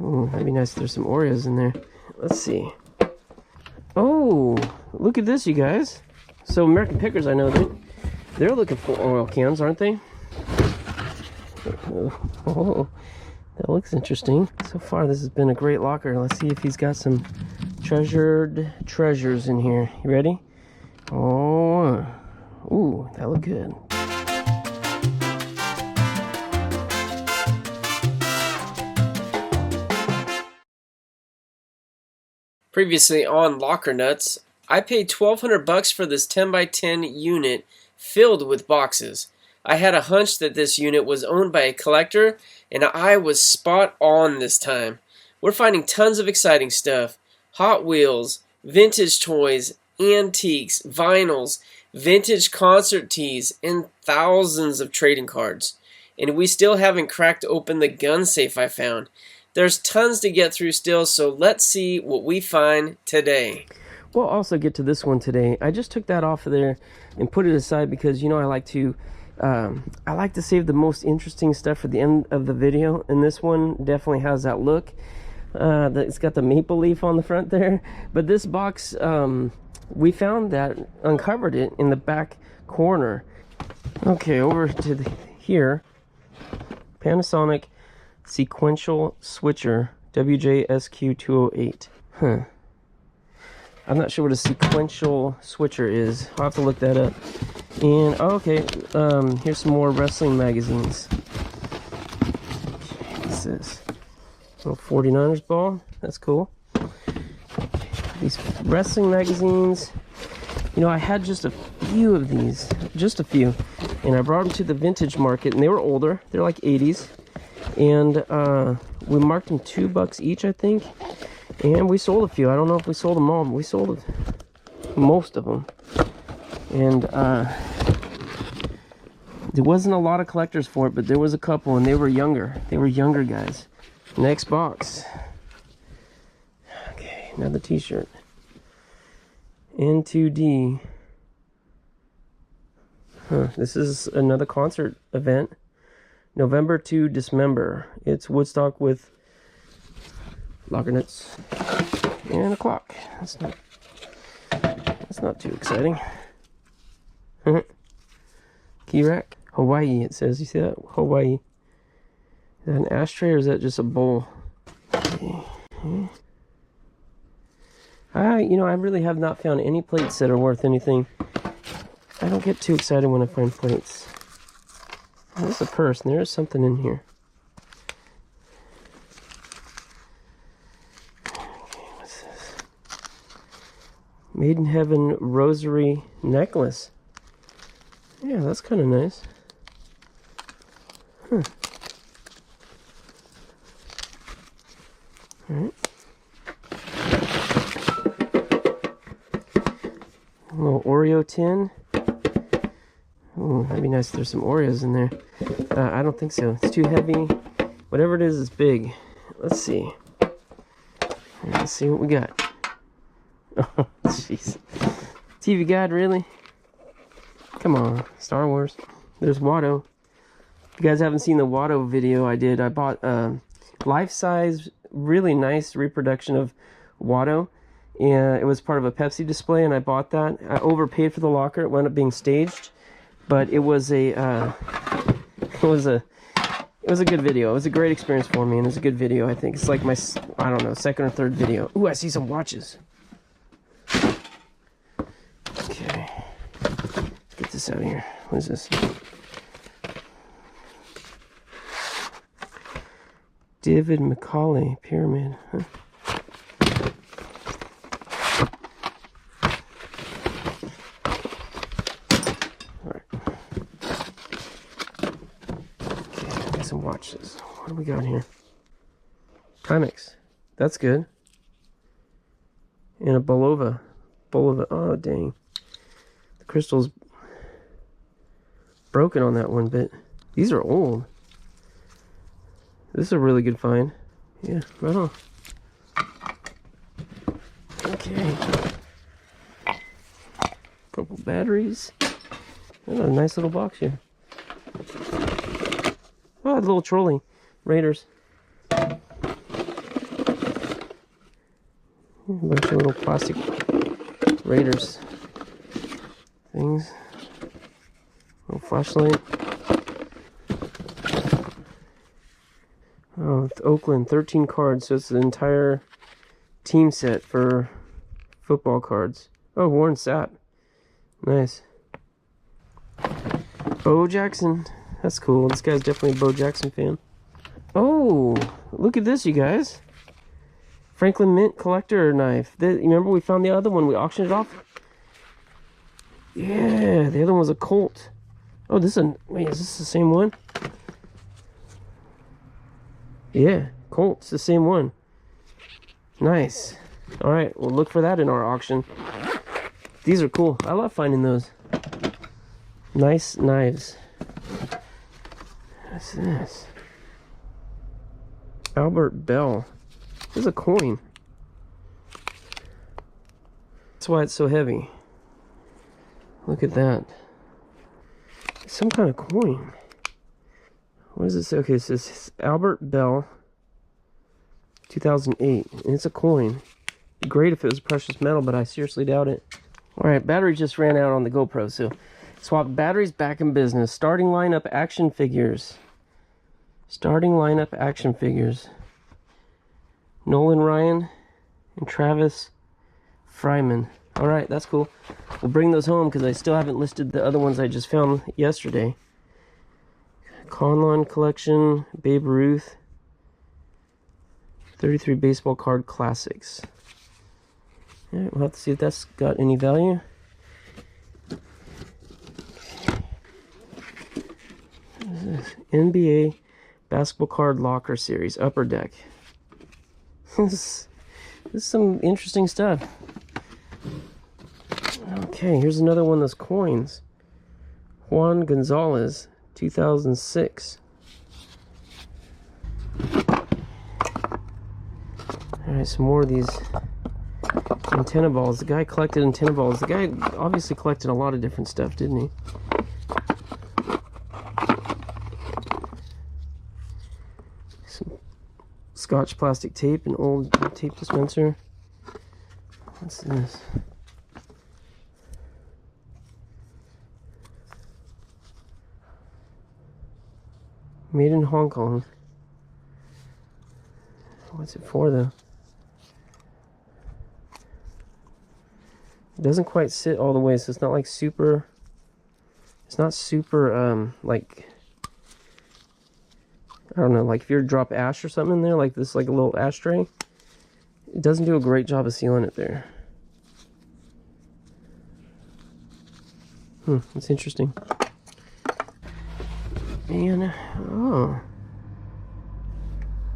Oh, that'd be nice if there's some Oreos in there. Let's see. Oh, look at this, you guys. So American Pickers, I know they're looking for oil cans, aren't they? Oh, that looks interesting. So far, this has been a great locker. Let's see if he's got some treasured treasures in here. You ready? Oh, ooh, that looked good. Previously on Lockernuts, I paid $1,200 for this 10x10 unit filled with boxes. I had a hunch that this unit was owned by a collector, and I was spot on this time. We're finding tons of exciting stuff. Hot Wheels, vintage toys, antiques, vinyls, vintage concert tees, and thousands of trading cards. And we still haven't cracked open the gun safe I found. There's tons to get through still, so let's see what we find today. We'll also get to this one today. I just took that off of there and put it aside because, you know, I like to save the most interesting stuff for the end of the video, and this one definitely has that look. It's got the maple leaf on the front there, but this box, we found that, uncovered it in the back corner. Okay, over to here, Panasonic sequential switcher WJSQ208. I'm not sure what a sequential switcher is. I'll have to look that up. And oh, okay, here's some more wrestling magazines. What's this? Little 49ers ball. That's cool. These wrestling magazines. You know, I had just a few of these, just a few, and I brought them to the vintage market, and they were older. They're like 80s. And we marked them $2 each, I think, and we sold a few. I don't know if we sold them all, but we sold most of them. And there wasn't a lot of collectors for it, but there was a couple, and they were younger. They were younger guys. Next box. Okay, another t-shirt. N2D. This is another concert event. November to Dismember. It's Woodstock with Lockernuts and a clock. That's not too exciting. Key rack. Hawaii, it says. You see that? Hawaii. Is that an ashtray or is that just a bowl? Okay. You know, I really have not found any plates that are worth anything. I don't get too excited when I find plates. There's a purse, and there's something in here. Okay, what's this? Made in Heaven rosary necklace. Yeah, that's kind of nice. Alright. A little Oreo tin. Oh, that'd be nice if there's some Oreos in there. I don't think so. It's too heavy. Whatever it is, it's big. Let's see. Let's see what we got. Oh, jeez. TV Guide, really? Come on. Star Wars. There's Watto. If you guys haven't seen the Watto video I did, I bought a life-size, really nice reproduction of Watto. And it was part of a Pepsi display, and I bought that. I overpaid for the locker. It wound up being staged. But it was a good video. It was a great experience for me, and it was a good video. I think it's like my, I don't know, second or third video. Ooh, I see some watches. Okay, let's get this out of here. What is this? David Macaulay pyramid. Huh? Watch this. What do we got here? Timex. That's good. And a Blvd. Oh, dang. The crystal's broken on that one bit. These are old. This is a really good find. Yeah, right on. Okay. Couple batteries. Oh, a nice little box here. Oh, a little trolley. Raiders. A bunch of little plastic Raiders things. Little flashlight. Oh, it's Oakland, 13 cards, so it's the entire team set for football cards. Oh, Warren Sapp. Nice. Bo Jackson. That's cool. This guy's definitely a Bo Jackson fan. Oh, look at this, you guys. Franklin Mint collector knife. You remember we found the other one? We auctioned it off? Yeah, the other one was a Colt. Oh, this is wait, is this the same one? Yeah, Colt. It's the same one. Nice. Alright, we'll look for that in our auction. These are cool. I love finding those. Nice knives. What's this? Albert Bell. This is a coin. That's why it's so heavy. Look at that. It's some kind of coin. What does it say? Okay, it says Albert Bell 2008. And it's a coin. It'd be great if it was precious metal, but I seriously doubt it. Alright, battery just ran out on the GoPro, so swap batteries back in business. Starting lineup action figures. Starting lineup action figures. Nolan Ryan and Travis Fryman. Alright, that's cool. We'll bring those home because I still haven't listed the other ones I just found yesterday. Conlon collection, Babe Ruth. 33 baseball card classics. Alright, we'll have to see if that's got any value. What is this? NBA basketball card locker series, upper deck. This is some interesting stuff. Okay, here's another one of those coins. Juan Gonzalez, 2006. Alright, some more of these antenna balls. The guy collected antenna balls. The guy obviously collected a lot of different stuff, didn't he? Some Scotch plastic tape, an old tape dispenser. What's this? Made in Hong Kong. What's it for though? It doesn't quite sit all the way, so it's not like super. It's not super like, I don't know, like if you were to drop ash or something in there, like this, like a little ashtray, it doesn't do a great job of sealing it there. That's interesting. And oh,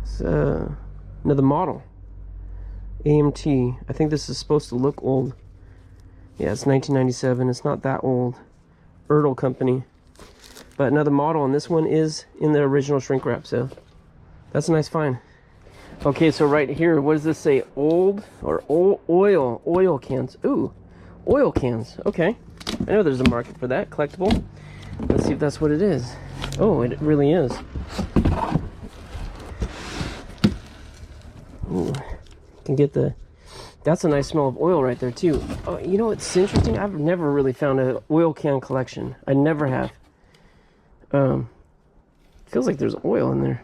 it's another model. AMT. I think this is supposed to look old. Yeah, it's 1997. It's not that old. Ertl Company. But another model, and this one is in the original shrink wrap, so that's a nice find. Okay, so right here, what does this say? Old or oil cans. Ooh, oil cans. Okay, I know there's a market for that. Collectible. Let's see if that's what it is. Oh, it really is. Ooh, can get the. That's a nice smell of oil right there too. Oh, you know what's interesting? I've never really found an oil can collection. I never have. Feels like there's oil in there.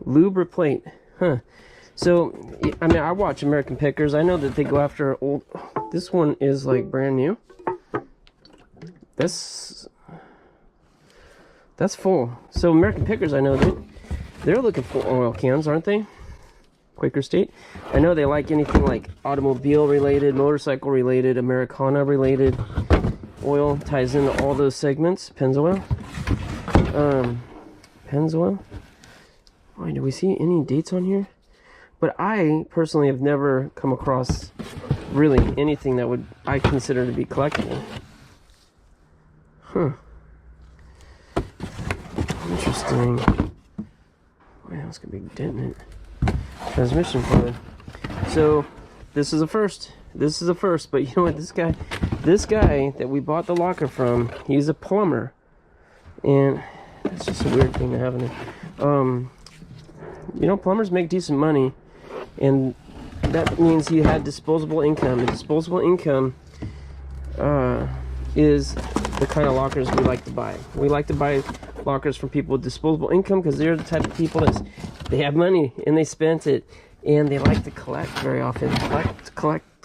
Lube plate, huh? So, I mean, I watch American Pickers. I know that they go after old. This one is like brand new. That's full. So American Pickers, I know they're looking for oil cans, aren't they? Quaker State. I know they like anything like automobile related, motorcycle related, Americana related. Oil ties into all those segments. Pennzoil. Pennzoil. Why, do we see any dates on here? But I personally have never come across really anything that I consider to be collectible. Huh. Interesting. Wow, that's gonna be a dent in it. Transmission fluid. So this is a first. This is a first, but you know what? This guy that we bought the locker from, he's a plumber. And it's just a weird thing to have in it. You know, plumbers make decent money, and that means you had disposable income. And disposable income is the kind of lockers we like to buy. We like to buy lockers from people with disposable income because they're the type of people that they have money and they spent it, and they like to collect very often.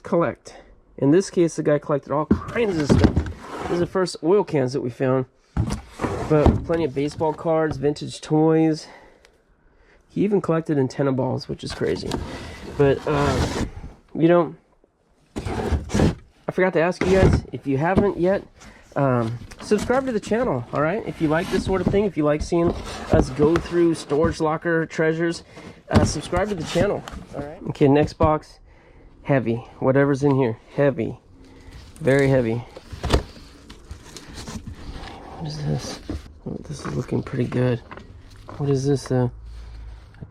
Collect. In this case, the guy collected all kinds of stuff. This is the first oil cans that we found, but plenty of baseball cards, vintage toys. He even collected antenna balls, which is crazy. But you know, I forgot to ask you guys, if you haven't yet, subscribe to the channel. All right, if you like this sort of thing, if you like seeing us go through storage locker treasures, subscribe to the channel. All right. Okay, next box. Heavy. Whatever's in here, heavy. Very heavy. What is this? Oh, this is looking pretty good. What is this? A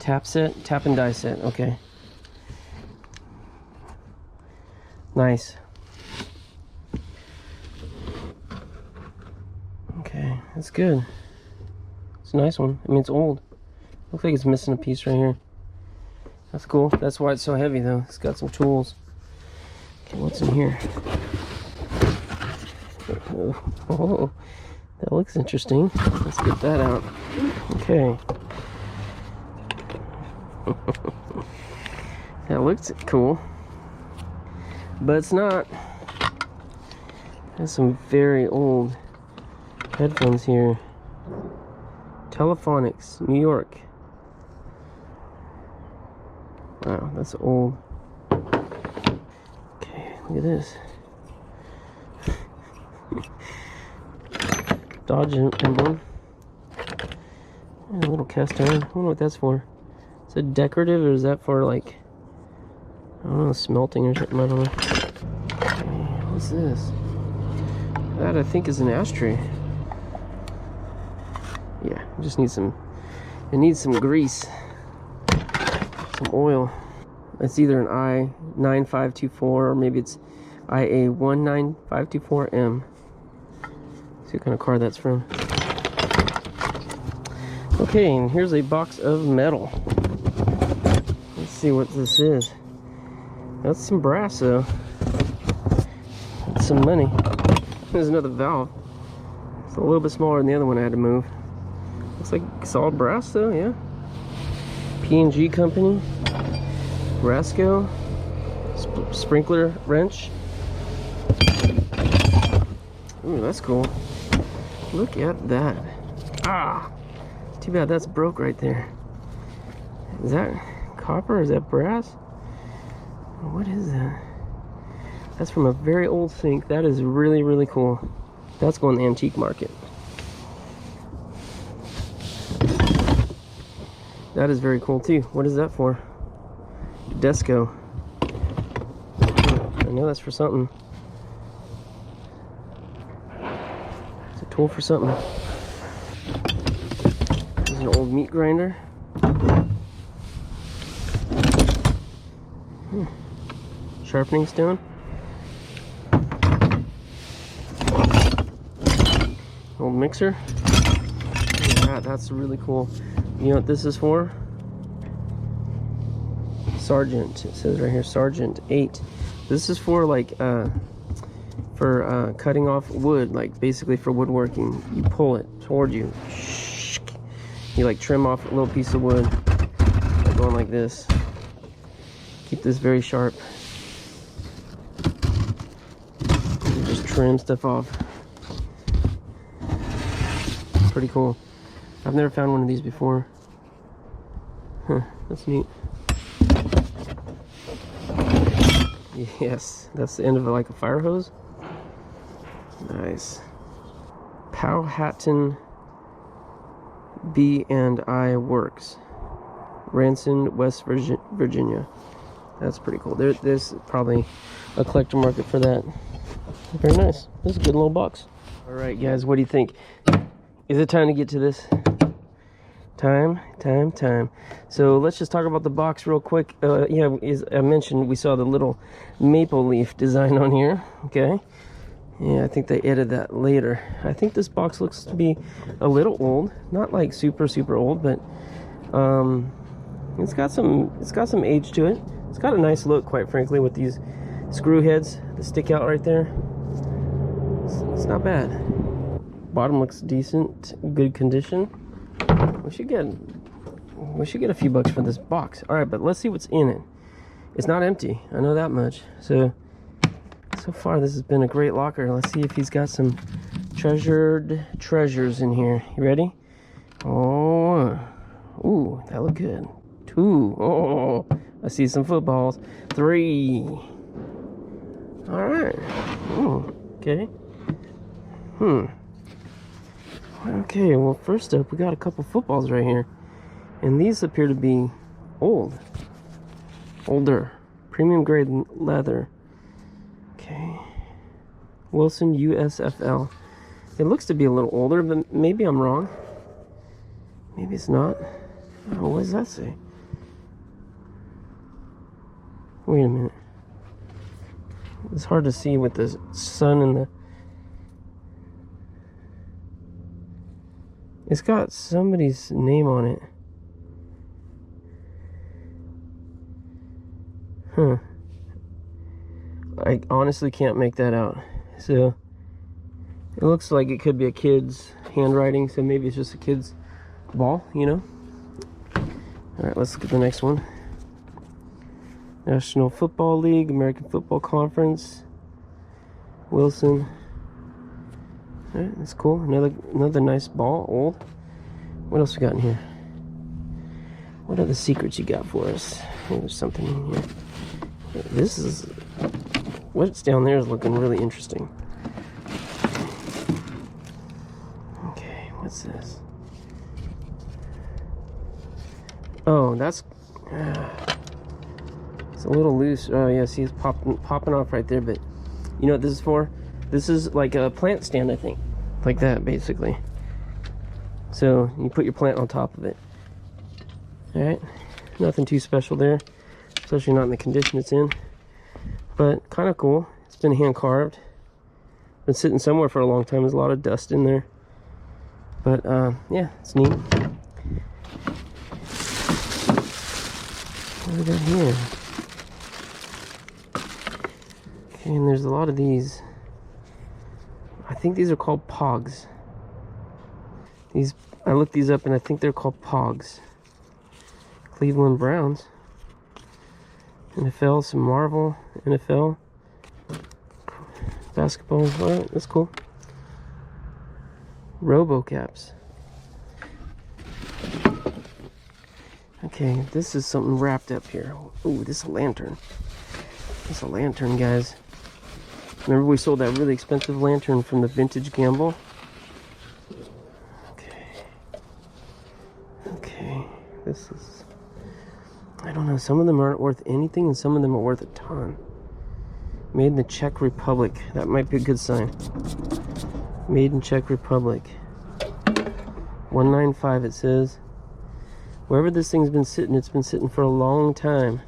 tap set? Tap and die set. Okay. Nice. Okay, that's good. It's a nice one. I mean, it's old. Looks like it's missing a piece right here. That's cool. That's why it's so heavy, though. It's got some tools. Okay, what's in here? Oh, that looks interesting. Let's get that out. Okay. That looks cool. But it's not. There's some very old headphones here. Telephonics, New York. Wow, that's old. Okay, look at this. Dodge emblem. And a little cast iron. I don't know what that's for. Is it decorative, or is that for, like, I don't know, smelting or something? I don't know. Okay, what's this? That, I think, is an ashtray. Yeah, it just needs some, it needs some grease. Some oil. It's either an I9524 or maybe it's IA19524M. See what kind of car that's from. Okay, and here's a box of metal. Let's see what this is. That's some brass, though. That's some money. There's another valve. It's a little bit smaller than the other one I had to move. Looks like solid brass, though, yeah. P&G company. Rasco. Sprinkler wrench. Ooh, that's cool. Look at that. Ah! Too bad that's broke right there. Is that copper or is that brass? What is that? That's from a very old sink. That is really, really cool. That's going to the antique market. That is very cool too. What is that for? Desco. I know that's for something. It's a tool for something. There's an old meat grinder. Sharpening stone. Old mixer. Yeah, that's really cool. You know what this is for? Sergeant. It says right here, Sergeant 8. This is for like cutting off wood, like basically for woodworking. You pull it toward you. You like trim off a little piece of wood by going like this. Keep this very sharp. You just trim stuff off. Pretty cool. I've never found one of these before. Huh, that's neat. Yes, that's the end of like a fire hose. Nice. Powhatan B&I Works. Ranson, West Virginia. That's pretty cool. There's probably a collector market for that. Very nice. This is a good little box. Alright guys, what do you think? Is it time to get to this? Time. So let's just talk about the box real quick. Yeah, as I mentioned, we saw the little maple leaf design on here. Okay. Yeah, I think they added that later. I think this box looks to be a little old. Not like super old, but it's got some age to it. It's got a nice look, quite frankly, with these screw heads that stick out right there. It's not bad. Bottom looks decent, good condition. We should get a few bucks for this box. All right, but let's see what's in it. It's not empty, I know that much. So far this has been a great locker. Let's see if he's got some treasured treasures in here. You ready? Oh, ooh, that looked good. 2. Oh, I see some footballs. 3. All right. Ooh, okay. Okay, well, first up, we got a couple footballs right here. And these appear to be older. Premium grade leather. Okay. Wilson USFL. It looks to be a little older, but maybe I'm wrong. Maybe it's not. Oh, what does that say? Wait a minute. It's hard to see with the sun and the... It's got somebody's name on it. Huh. I honestly can't make that out. So, it looks like it could be a kid's handwriting, so maybe it's just a kid's ball, you know? Alright, let's look at the next one. National Football League, American Football Conference, Wilson. Alright, that's cool. Another nice ball, old. What else we got in here? What are the secrets you got for us? There's something in here. This is... What's down there is looking really interesting. Okay, what's this? Oh, that's... it's a little loose. Oh, yeah, see, it's popping off right there, but... You know what this is for? This is like a plant stand, I think. Like that, basically. So, you put your plant on top of it. Alright, nothing too special there. Especially not in the condition it's in. But, kind of cool. It's been hand carved. Been sitting somewhere for a long time. There's a lot of dust in there. But, yeah, it's neat. What do we got here? Okay, and there's a lot of these. I think these are called Pogs. I looked these up and I think they're called Pogs. Cleveland Browns. NFL, some Marvel, NFL. Basketball, alright, that's cool. RoboCaps. Okay, this is something wrapped up here. Ooh, this is a lantern. This is a lantern, guys. Remember we sold that really expensive lantern from the Vintage Gamble? Okay, this is... I don't know, some of them aren't worth anything and some of them are worth a ton. Made in the Czech Republic. That might be a good sign. Made in Czech Republic. 195 it says. Wherever this thing's been sitting, it's been sitting for a long time.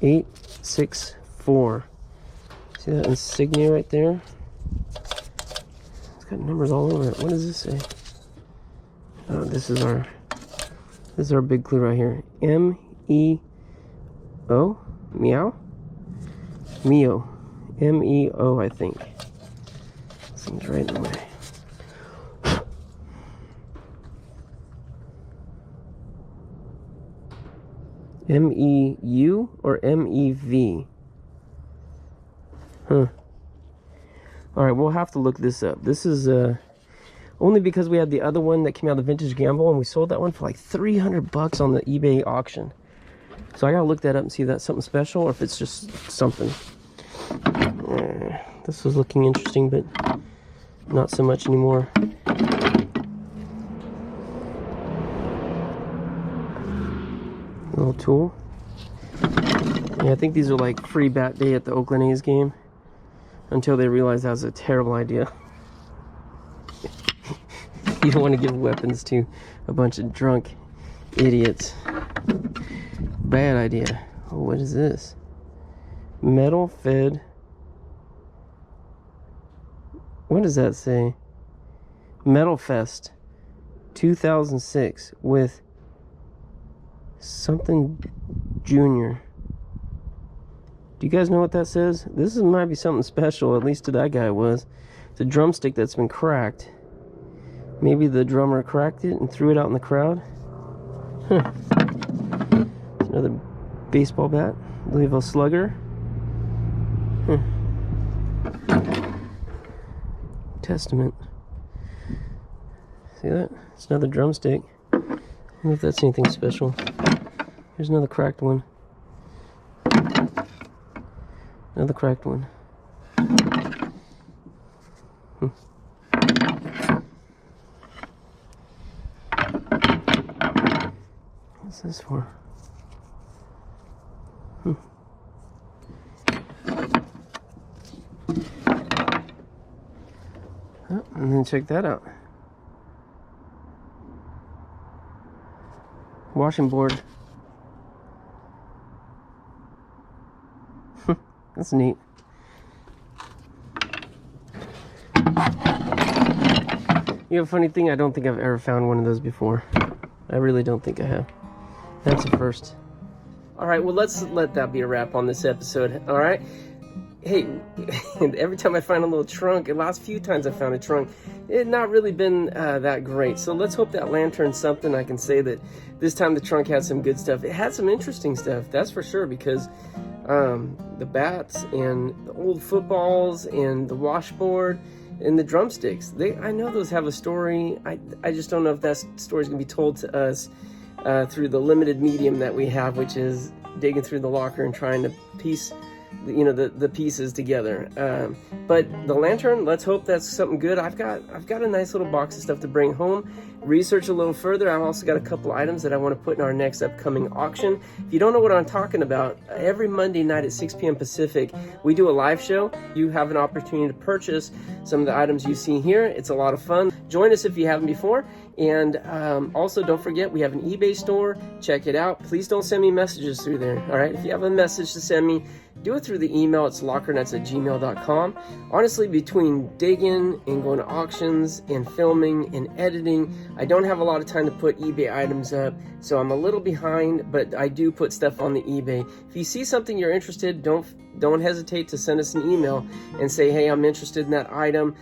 864. See that insignia right there? It's got numbers all over it. What does this say? Oh, this is our big clue right here. M-E-O? Meow? Meo. M-E-O, I think. Seems right in the way. M-E-U or M-E-V? Huh. Alright, we'll have to look this up. This is only because we had the other one that came out of the Vintage Gamble and we sold that one for like 300 bucks on the eBay auction. So I gotta look that up and see if that's something special or if it's just something. This was looking interesting, but not so much anymore. Little tool. Yeah, I think these are like free bat day at the Oakland A's game. Until they realized that was a terrible idea. You don't want to give weapons to a bunch of drunk idiots. Bad idea. Oh, what is this? Metal fed. What does that say? Metal Fest 2006 with Something Junior. Do you guys know what that says? This might be something special, at least to that guy it was. It's a drumstick that's been cracked. Maybe the drummer cracked it and threw it out in the crowd. Huh. Another baseball bat. Louisville Slugger. Huh. Testament. See that? It's another drumstick. I don't know if that's anything special. Here's another cracked one. Another cracked one. What's this for? Oh, and then check that out. Washing board. That's neat. You know, a funny thing, I don't think I've ever found one of those before. I really don't think I have. That's a first. Alright, well, let's let that be a wrap on this episode, alright? Hey, every time I find a little trunk, the last few times I found a trunk, it's not really been that great. So let's hope that lantern's something I can say that this time the trunk had some good stuff. It had some interesting stuff, that's for sure, because the bats and the old footballs and the washboard and the drumsticks, I know those have a story. I just don't know if that story's going to be told to us through the limited medium that we have, which is digging through the locker and trying to piece the pieces together. But the lantern, let's hope that's something good. I've got a nice little box of stuff to bring home, research a little further. I've also got a couple items that I want to put in our next upcoming auction. If you don't know what I'm talking about, every Monday night at 6 p.m. Pacific, we do a live show. You have an opportunity to purchase some of the items you see here. It's a lot of fun. Join us if you haven't before. And also, don't forget, we have an eBay store. Check it out. Please don't send me messages through there. All right, if you have a message to send me, do it through the email. It's lockernuts@gmail.com. Honestly, between digging and going to auctions and filming and editing, I don't have a lot of time to put eBay items up, so I'm a little behind, but I do put stuff on the eBay. If you see something you're interested, don't hesitate to send us an email and say, hey, I'm interested in that item.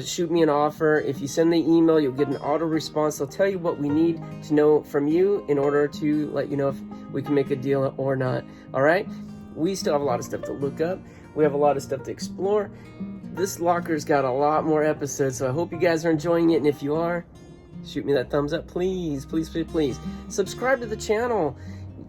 Shoot me an offer. If you send the email, you'll get an auto response. They'll tell you what we need to know from you in order to let you know if we can make a deal or not. All right? We still have a lot of stuff to look up. We have a lot of stuff to explore. This locker's got a lot more episodes, so I hope you guys are enjoying it. And if you are, shoot me that thumbs up, please, please, please, please. Subscribe to the channel.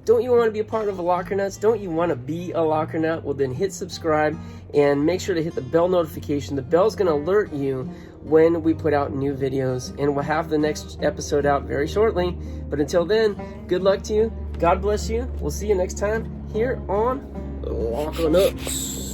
Don't you want to be a part of a Locker Nuts? Don't you want to be a Locker Nut? Well, then hit subscribe and make sure to hit the bell notification. The bell's going to alert you when we put out new videos, and we'll have the next episode out very shortly. But until then, good luck to you. God bless you. We'll see you next time here on Locker Nuts.